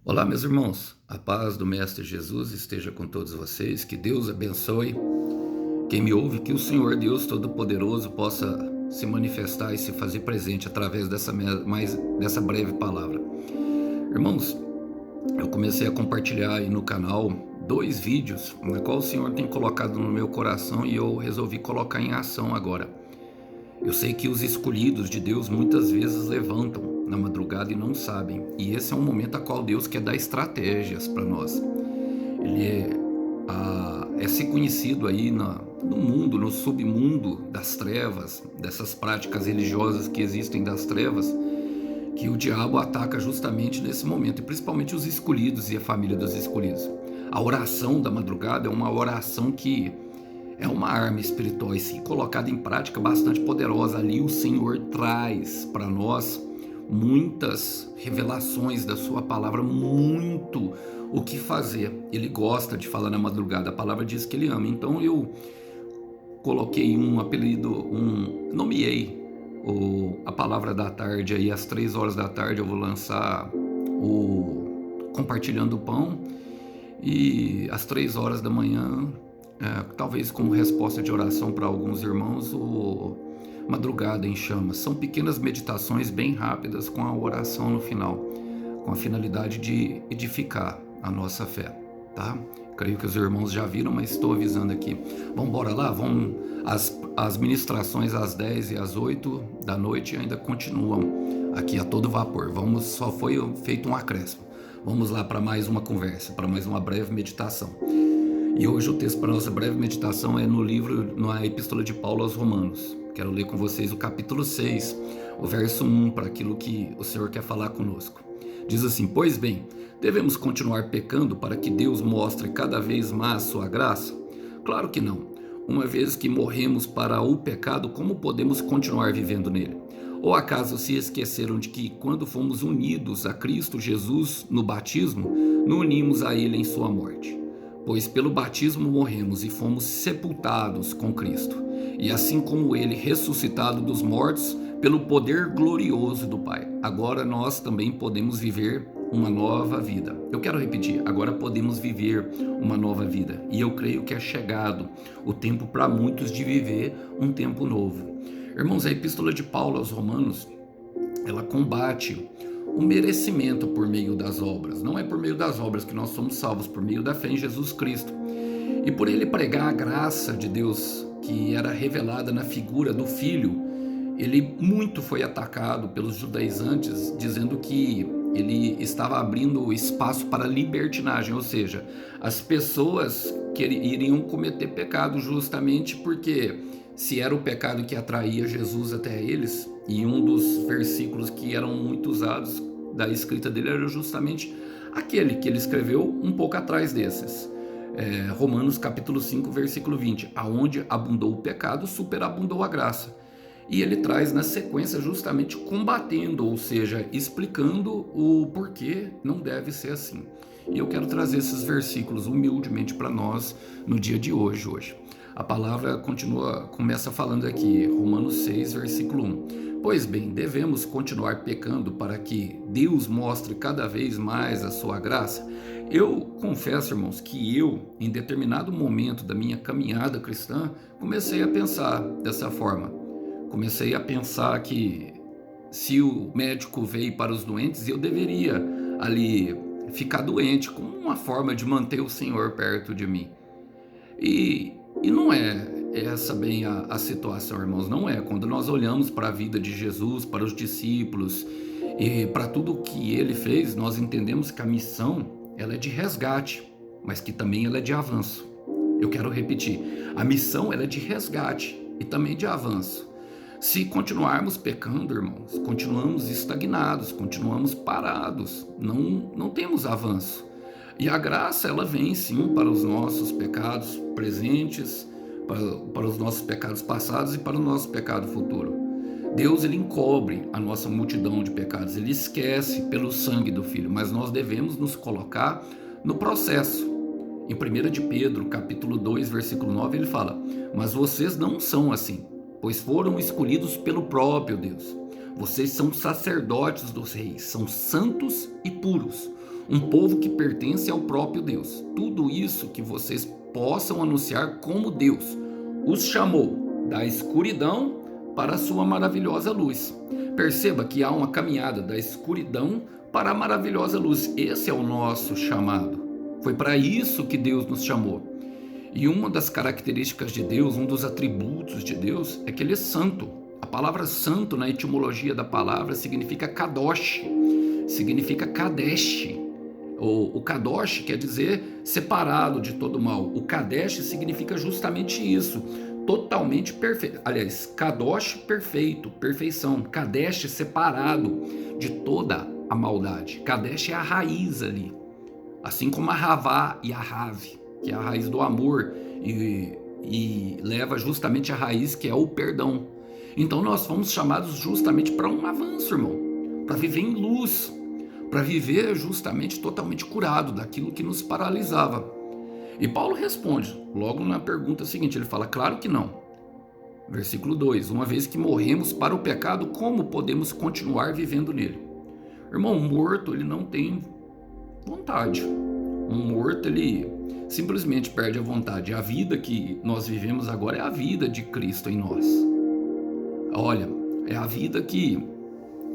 Olá, meus irmãos. A paz do Mestre Jesus esteja com todos vocês. Que Deus abençoe quem me ouve, que o Senhor Deus Todo-Poderoso possa se manifestar e se fazer presente através dessa breve palavra. Irmãos, eu comecei a compartilhar aí no canal 2 vídeos na qual o Senhor tem colocado no meu coração e eu resolvi colocar em ação agora. Eu sei que os escolhidos de Deus muitas vezes levantam na madrugada e não sabem. E esse é um momento a qual Deus quer dar estratégias para nós. Ele é ser conhecido aí no mundo, no submundo das trevas, dessas práticas religiosas que existem das trevas, que o diabo ataca justamente nesse momento, e principalmente os escolhidos e a família dos escolhidos. A oração da madrugada é uma oração que é uma arma espiritual e, se colocada em prática, bastante poderosa. Ali o Senhor traz para nós muitas revelações da sua palavra, muito o que fazer. Ele gosta de falar na madrugada, a palavra diz que ele ama. Então eu coloquei um apelido, nomeei a palavra da tarde aí, às 3 horas da tarde eu vou lançar o Compartilhando o Pão, e às 3 horas da manhã, talvez como resposta de oração para alguns irmãos, o Madrugada em Chamas. São pequenas meditações bem rápidas com a oração no final, com a finalidade de edificar a nossa fé, tá? Creio que os irmãos já viram, mas estou avisando aqui. Vamos embora lá? As ministrações às 10 e às 8 da noite ainda continuam aqui a todo vapor. Só foi feito um acréscimo. Vamos lá para mais uma conversa, para mais uma breve meditação. E hoje o texto para nossa breve meditação é na Epístola de Paulo aos Romanos. Quero ler com vocês o capítulo 6, o verso 1, para aquilo que o Senhor quer falar conosco. Diz assim: pois bem, devemos continuar pecando para que Deus mostre cada vez mais sua graça? Claro que não. Uma vez que morremos para o pecado, como podemos continuar vivendo nele? Ou acaso se esqueceram de que, quando fomos unidos a Cristo Jesus no batismo, nos unimos a Ele em sua morte? Pois pelo batismo morremos e fomos sepultados com Cristo, e assim como Ele ressuscitado dos mortos pelo poder glorioso do Pai, agora nós também podemos viver uma nova vida. Eu quero repetir, agora podemos viver uma nova vida, e eu creio que é chegado o tempo para muitos de viver um tempo novo. Irmãos, a Epístola de Paulo aos Romanos, ela combate o merecimento por meio das obras. Não é por meio das obras que nós somos salvos, por meio da fé em Jesus Cristo. E por ele pregar a graça de Deus, que era revelada na figura do Filho, ele muito foi atacado pelos judaizantes, dizendo que ele estava abrindo espaço para libertinagem, ou seja, as pessoas que iriam cometer pecado justamente porque, se era o pecado que atraía Jesus até eles, e um dos versículos que eram muito usados da escrita dele era justamente aquele que ele escreveu um pouco atrás desses. Romanos capítulo 5, versículo 20, aonde abundou o pecado, superabundou a graça. E ele traz na sequência justamente combatendo, ou seja, explicando o porquê não deve ser assim. E eu quero trazer esses versículos humildemente para nós no dia de hoje. A palavra começa falando aqui, Romanos 6, versículo 1. Pois bem, devemos continuar pecando para que Deus mostre cada vez mais a sua graça? Eu confesso, irmãos, que eu, em determinado momento da minha caminhada cristã, comecei a pensar dessa forma. Comecei a pensar que, se o médico veio para os doentes, eu deveria ali ficar doente como uma forma de manter o Senhor perto de mim. E não é essa bem a situação, irmãos, não é. Quando nós olhamos para a vida de Jesus, para os discípulos e para tudo o que ele fez, nós entendemos que a missão, ela é de resgate, mas que também ela é de avanço. Eu quero repetir, a missão, ela é de resgate e também de avanço. Se continuarmos pecando, irmãos, continuamos estagnados, continuamos parados, não temos avanço. E a graça, ela vem sim para os nossos pecados presentes, para os nossos pecados passados e para o nosso pecado futuro. Deus, ele encobre a nossa multidão de pecados, ele esquece pelo sangue do Filho, mas nós devemos nos colocar no processo. Em 1 de Pedro, capítulo 2, versículo 9, ele fala: mas vocês não são assim, pois foram escolhidos pelo próprio Deus. Vocês são sacerdotes dos reis, são santos e puros. um povo que pertence ao próprio Deus. Tudo isso que vocês possam anunciar como Deus os chamou da escuridão para a sua maravilhosa luz. Perceba que há uma caminhada da escuridão para a maravilhosa luz. Esse é o nosso chamado. Foi para isso que Deus nos chamou. E uma das características de Deus, um dos atributos de Deus, é que Ele é santo. A palavra santo, na etimologia da palavra, significa kadosh, significa kadesh. O kadosh quer dizer separado de todo mal. O kadesh significa justamente isso, totalmente perfeito. Aliás, kadosh, perfeito, perfeição. Kadesh, separado de toda a maldade. Kadesh é a raiz ali, assim como a Havá e a Rave, que é a raiz do amor e leva justamente a raiz que é o perdão. Então nós fomos chamados justamente para um avanço, irmão, para viver em luz, para viver justamente totalmente curado daquilo que nos paralisava. E Paulo responde logo na pergunta seguinte, ele fala, claro que não. Versículo 2, uma vez que morremos para o pecado, como podemos continuar vivendo nele? Irmão, um morto, ele não tem vontade. Um morto, ele simplesmente perde a vontade. A vida que nós vivemos agora é a vida de Cristo em nós. Olha, é a vida que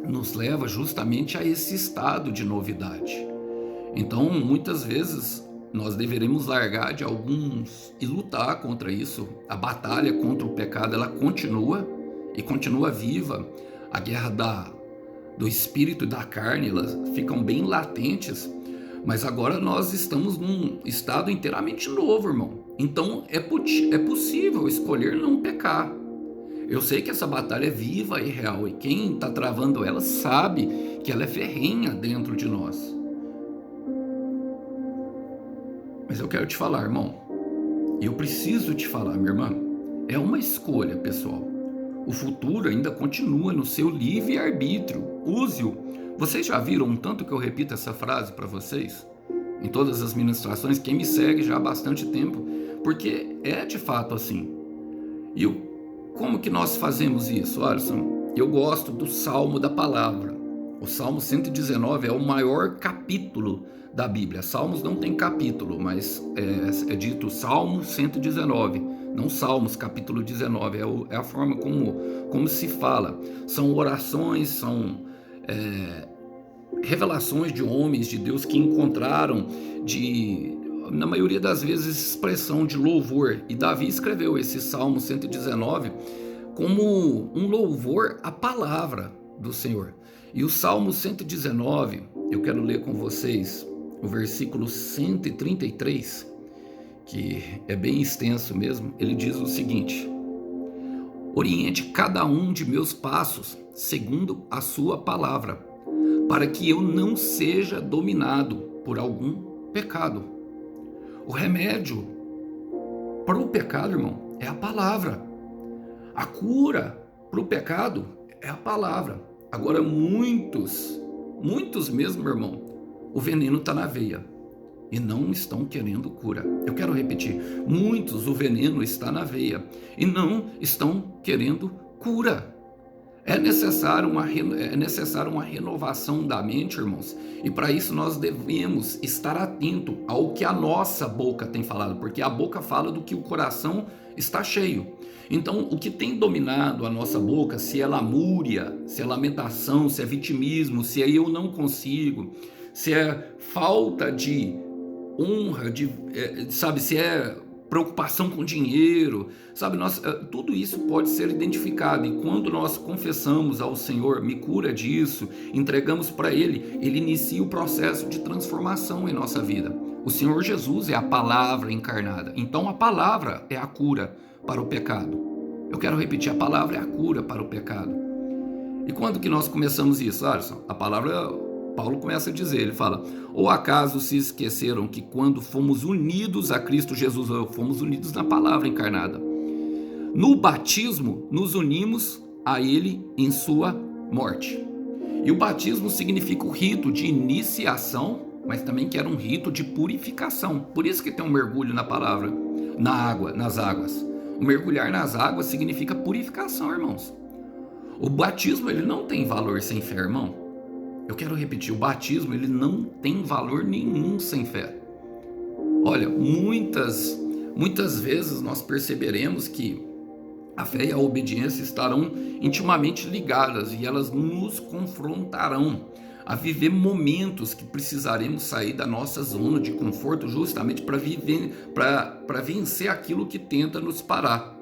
nos leva justamente a esse estado de novidade. Então, muitas vezes, nós deveremos largar de alguns e lutar contra isso. A batalha contra o pecado, ela continua e continua viva. A guerra do espírito e da carne, elas ficam bem latentes. Mas agora nós estamos num estado inteiramente novo, irmão. Então é possível escolher não pecar. Eu sei que essa batalha é viva e real, e quem está travando ela sabe que ela é ferrenha dentro de nós. Mas eu quero te falar, irmão, eu preciso te falar, minha irmã, é uma escolha, pessoal. O futuro ainda continua no seu livre-arbítrio. Use-o. Vocês já viram um tanto que eu repito essa frase para vocês? Em todas as ministrações, quem me segue já há bastante tempo, porque é de fato assim. E como que nós fazemos isso, Alisson? Eu gosto do Salmo da Palavra. O Salmo 119 é o maior capítulo da Bíblia. Salmos não tem capítulo, mas é dito Salmo 119, não Salmos capítulo 19. É a forma como se fala. São orações, são revelações de homens de Deus que encontraram, na maioria das vezes, expressão de louvor. E Davi escreveu esse Salmo 119 como um louvor à palavra do Senhor. E o Salmo 119, eu quero ler com vocês o versículo 133, que é bem extenso mesmo. Ele diz o seguinte: oriente cada um de meus passos segundo a sua palavra, para que eu não seja dominado por algum pecado. O remédio para o pecado, irmão, é a palavra. A cura para o pecado é a palavra. Agora, muitos mesmo, meu irmão, o veneno está na veia e não estão querendo cura. Eu quero repetir, muitos, o veneno está na veia e não estão querendo cura. É necessário uma renovação da mente, irmãos, e para isso nós devemos estar atento ao que a nossa boca tem falado, porque a boca fala do que o coração está cheio. Então, o que tem dominado a nossa boca, se é lamúria, se é lamentação, se é vitimismo, se é eu não consigo, se é falta de honra, se é preocupação com dinheiro, tudo isso pode ser identificado, e quando nós confessamos ao Senhor, me cura disso, entregamos para Ele, Ele inicia o processo de transformação em nossa vida. O Senhor Jesus é a palavra encarnada, então a palavra é a cura para o pecado. Eu quero repetir, a palavra é a cura para o pecado. E quando que nós começamos isso, Alisson? A palavra, Paulo começa a dizer, ele fala: ou acaso se esqueceram que quando fomos unidos a Cristo Jesus, fomos unidos na palavra encarnada, no batismo nos unimos a Ele em sua morte. E o batismo significa o rito de iniciação, mas também que era um rito de purificação. Por isso que tem um mergulho na palavra, na água, nas águas. O mergulhar nas águas significa purificação, irmãos. O batismo, ele não tem valor sem fé, irmão. Eu quero repetir, o batismo ele não tem valor nenhum sem fé. Olha, muitas vezes nós perceberemos que a fé e a obediência estarão intimamente ligadas e elas nos confrontarão a viver momentos que precisaremos sair da nossa zona de conforto justamente para vencer aquilo que tenta nos parar.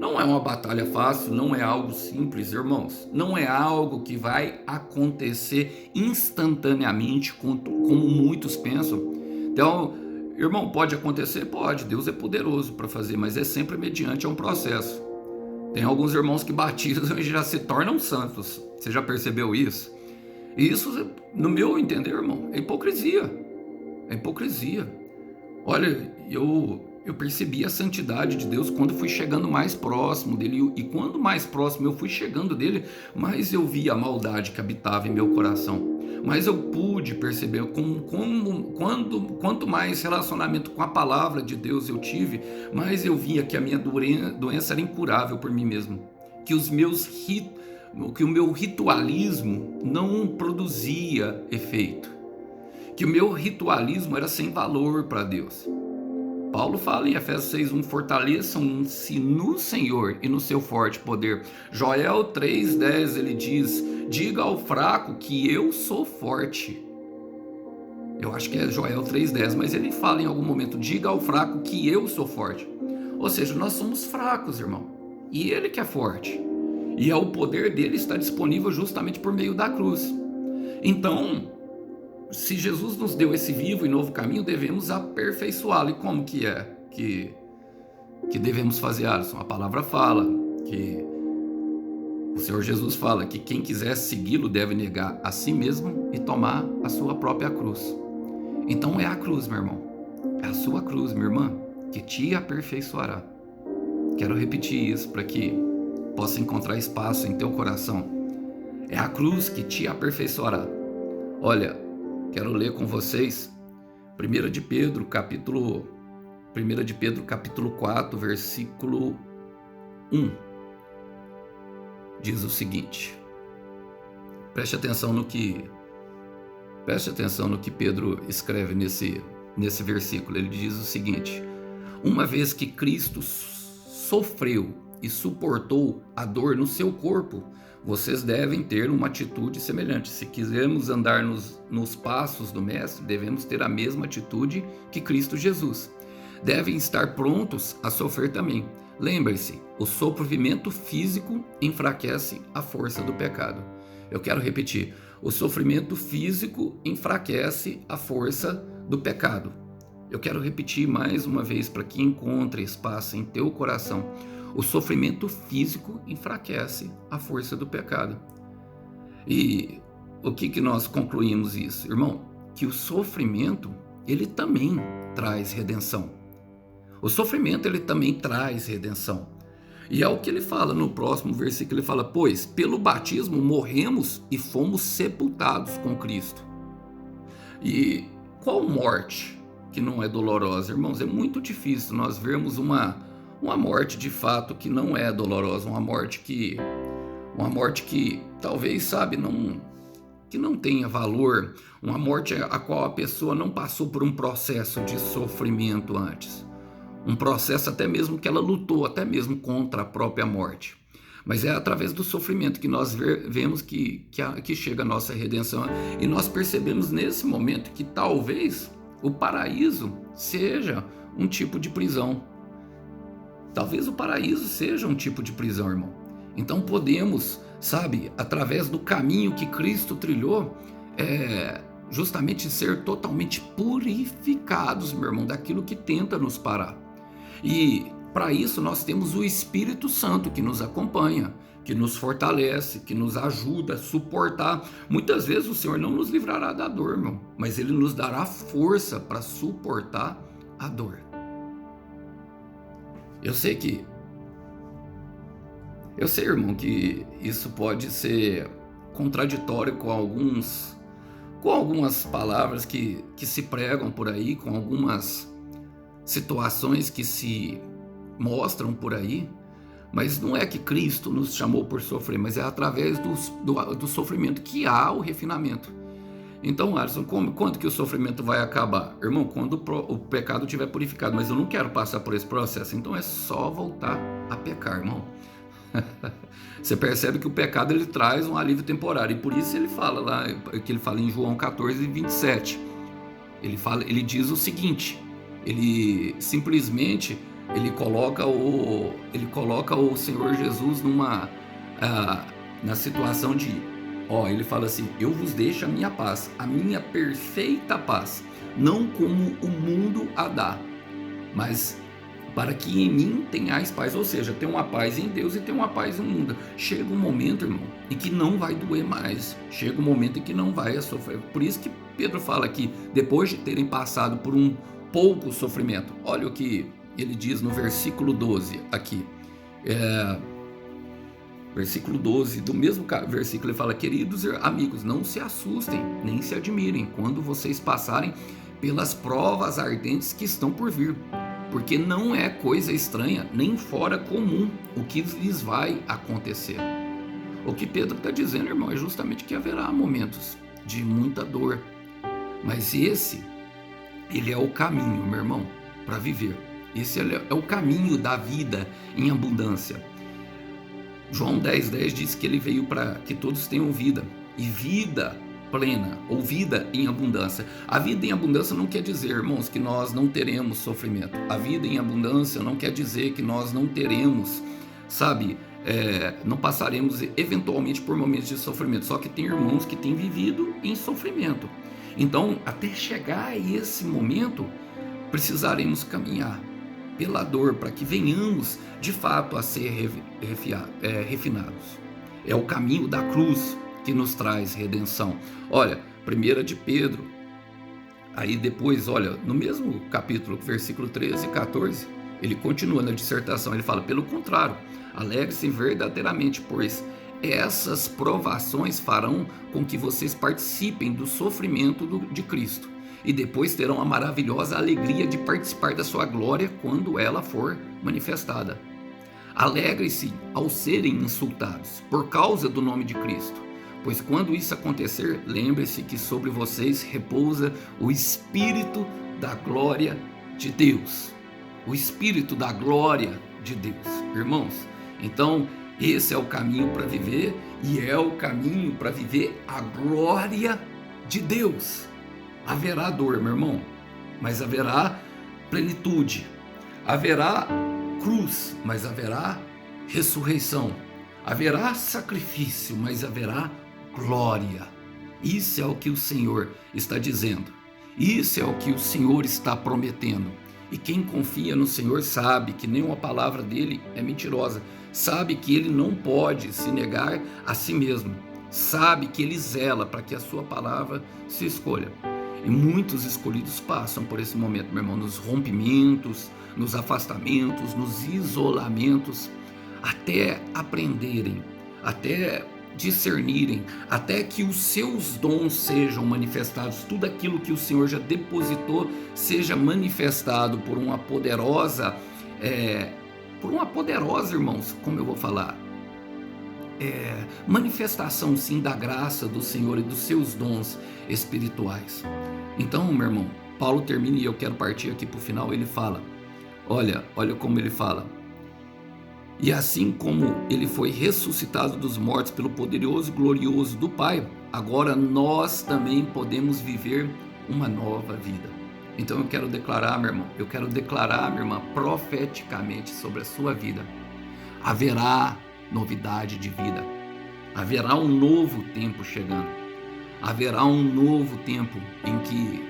Não é uma batalha fácil, não é algo simples, irmãos. Não é algo que vai acontecer instantaneamente, como muitos pensam. Então, irmão, pode acontecer? Pode. Deus é poderoso para fazer, mas é sempre mediante um processo. Tem alguns irmãos que batizam e já se tornam santos. Você já percebeu isso? E isso, no meu entender, irmão, é hipocrisia. É hipocrisia. Olha, eu percebi a santidade de Deus quando fui chegando mais próximo dele. E quando mais próximo eu fui chegando dele, mais eu vi a maldade que habitava em meu coração. Mas eu pude perceber quanto mais relacionamento com a palavra de Deus eu tive, mais eu via que a minha doença era incurável por mim mesmo. Que o meu ritualismo não produzia efeito. Que o meu ritualismo era sem valor para Deus. Paulo fala em Efésios 6:1, fortaleçam-se no Senhor e no seu forte poder. Joel 3:10 ele diz, diga ao fraco que eu sou forte. Eu acho que é Joel 3:10, mas ele fala em algum momento, diga ao fraco que eu sou forte. Ou seja, nós somos fracos, irmão, e ele que é forte. E o poder dele está disponível justamente por meio da cruz. Então, se Jesus nos deu esse vivo e novo caminho, devemos aperfeiçoá-lo. E como que é que devemos fazer, Alisson? A palavra fala que o Senhor Jesus fala que quem quiser segui-lo deve negar a si mesmo e tomar a sua própria cruz. Então é a cruz, meu irmão. É a sua cruz, minha irmã, que te aperfeiçoará. Quero repetir isso para que possa encontrar espaço em teu coração. É a cruz que te aperfeiçoará. Olha, quero ler com vocês 1 de Pedro, capítulo 4, versículo 1. Diz o seguinte. Preste atenção no que Pedro escreve nesse versículo. Ele diz o seguinte: uma vez que Cristo sofreu e suportou a dor no seu corpo, vocês devem ter uma atitude semelhante. Se quisermos andar nos passos do Mestre, devemos ter a mesma atitude que Cristo Jesus. Devem estar prontos a sofrer também. Lembre-se, o sofrimento físico enfraquece a força do pecado. Eu quero repetir, o sofrimento físico enfraquece a força do pecado. Eu quero repetir mais uma vez para que encontre espaço em teu coração. O sofrimento físico enfraquece a força do pecado. E o que nós concluímos isso, irmão? Que o sofrimento, ele também traz redenção. O sofrimento, ele também traz redenção. E é o que ele fala no próximo versículo, ele fala, pois pelo batismo morremos e fomos sepultados com Cristo. E qual morte que não é dolorosa, irmãos? É muito difícil nós vermos uma morte de fato que não é dolorosa, uma morte que talvez, sabe, que não tenha valor, uma morte a qual a pessoa não passou por um processo de sofrimento antes, um processo até mesmo que ela lutou, até mesmo contra a própria morte. Mas é através do sofrimento que nós vemos que chega a nossa redenção, e nós percebemos nesse momento que talvez o paraíso seja um tipo de prisão. Talvez o paraíso seja um tipo de prisão, irmão. Então podemos, sabe, através do caminho que Cristo trilhou, justamente ser totalmente purificados, meu irmão, daquilo que tenta nos parar. E para isso nós temos o Espírito Santo que nos acompanha, que nos fortalece, que nos ajuda a suportar. Muitas vezes o Senhor não nos livrará da dor, irmão, mas Ele nos dará força para suportar a dor. Eu sei, irmão, que isso pode ser contraditório com algumas palavras que se pregam por aí, com algumas situações que se mostram por aí, Mas não é que Cristo nos chamou por sofrer, mas é através do sofrimento que há o refinamento. Então, Alisson, quando que o sofrimento vai acabar? Irmão, quando o pecado estiver purificado, mas eu não quero passar por esse processo, então é só voltar a pecar, irmão. Você percebe que o pecado ele traz um alívio temporário, e por isso ele fala lá, que ele fala em João 14:27. Ele diz o seguinte, ele simplesmente coloca o Senhor Jesus na situação de, ele fala assim: eu vos deixo a minha paz, a minha perfeita paz, não como o mundo a dá, mas para que em mim tenhais paz. Ou seja, tem uma paz em Deus e tem uma paz no mundo. Chega um momento, irmão, em que não vai doer mais. Chega um momento em que não vai sofrer. Por isso que Pedro fala aqui, depois de terem passado por um pouco sofrimento. Olha o que ele diz no versículo 12 aqui. Versículo 12, do mesmo versículo, ele fala: queridos amigos, não se assustem, nem se admirem, quando vocês passarem pelas provas ardentes que estão por vir, porque não é coisa estranha, nem fora comum, o que lhes vai acontecer. O que Pedro está dizendo, irmão, é justamente que haverá momentos de muita dor, mas ele é o caminho, meu irmão, para viver. Esse é o caminho da vida em abundância. João 10:10 diz que ele veio para que todos tenham vida, e vida plena, ou vida em abundância. A vida em abundância não quer dizer, irmãos, que nós não teremos sofrimento. A vida em abundância não quer dizer que nós não teremos, não passaremos eventualmente por momentos de sofrimento. Só que tem irmãos que têm vivido em sofrimento. Então, até chegar a esse momento, precisaremos caminhar pela dor, para que venhamos de fato a ser refinados. É o caminho da cruz que nos traz redenção. Olha, 1 de Pedro, aí depois, olha, no mesmo capítulo, versículo 13 e 14, ele continua na dissertação, ele fala: pelo contrário, alegre-se verdadeiramente, pois essas provações farão com que vocês participem do sofrimento de Cristo, e depois terão a maravilhosa alegria de participar da sua glória quando ela for manifestada. Alegrem-se ao serem insultados por causa do nome de Cristo, pois quando isso acontecer, lembre-se que sobre vocês repousa o Espírito da glória de Deus. O Espírito da glória de Deus, irmãos. Então, esse é o caminho para viver, e é o caminho para viver a glória de Deus. Haverá dor, meu irmão, mas haverá plenitude. Haverá cruz, mas haverá ressurreição. Haverá sacrifício, mas haverá glória. Isso é o que o Senhor está dizendo. Isso é o que o Senhor está prometendo. E quem confia no Senhor sabe que nenhuma palavra dele é mentirosa. Sabe que ele não pode se negar a si mesmo. Sabe que ele zela para que a sua palavra se escolha. E muitos escolhidos passam por esse momento, meu irmão, nos rompimentos, nos afastamentos, nos isolamentos, até aprenderem, até discernirem, até que os seus dons sejam manifestados, tudo aquilo que o Senhor já depositou seja manifestado por uma poderosa, irmãos, como eu vou falar, manifestação sim da graça do Senhor e dos seus dons espirituais. Então, meu irmão, Paulo termina, e eu quero partir aqui para o final. Ele fala, olha como ele fala: e assim como ele foi ressuscitado dos mortos pelo poderoso e glorioso do Pai, agora nós também podemos viver uma nova vida. Então eu quero declarar, meu irmão, minha irmã, profeticamente sobre a sua vida: haverá novidade de vida, haverá um novo tempo chegando, haverá um novo tempo em que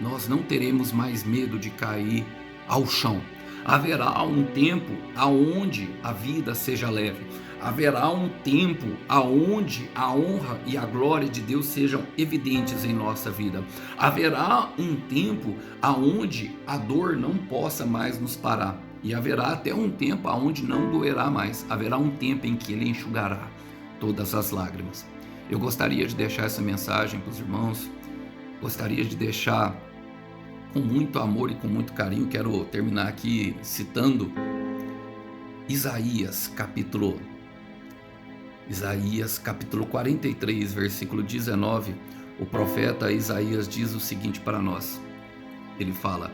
nós não teremos mais medo de cair ao chão. Haverá um tempo aonde a vida seja leve. Haverá um tempo aonde a honra e a glória de Deus sejam evidentes em nossa vida. Haverá um tempo aonde a dor não possa mais nos parar. E haverá até um tempo aonde não doerá mais. Haverá um tempo em que Ele enxugará todas as lágrimas. Eu gostaria de deixar essa mensagem para os irmãos. Gostaria de deixar com muito amor e com muito carinho. Quero terminar aqui citando Isaías capítulo 43, versículo 19, o profeta Isaías diz o seguinte para nós. Ele fala: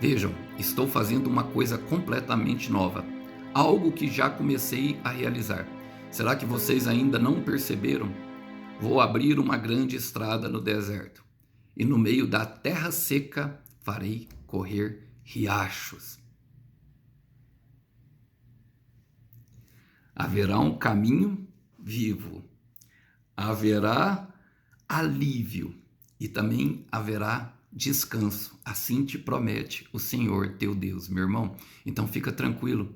vejam, estou fazendo uma coisa completamente nova, algo que já comecei a realizar. Será que vocês ainda não perceberam? Vou abrir uma grande estrada no deserto, e no meio da terra seca farei correr riachos. Haverá um caminho vivo, haverá alívio e também haverá descanso. Assim te promete o Senhor teu Deus, meu irmão. Então fica tranquilo.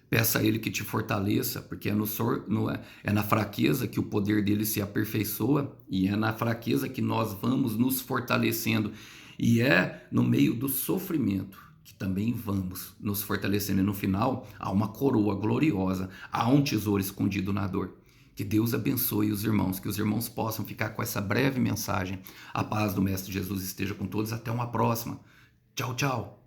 Peça a Ele que te fortaleça, porque é na fraqueza que o poder dele se aperfeiçoa, e é na fraqueza que nós vamos nos fortalecendo, e é no meio do sofrimento que também vamos nos fortalecendo. E no final, há uma coroa gloriosa, há um tesouro escondido na dor. Que Deus abençoe os irmãos, que os irmãos possam ficar com essa breve mensagem. A paz do Mestre Jesus esteja com todos. Até uma próxima. Tchau, tchau.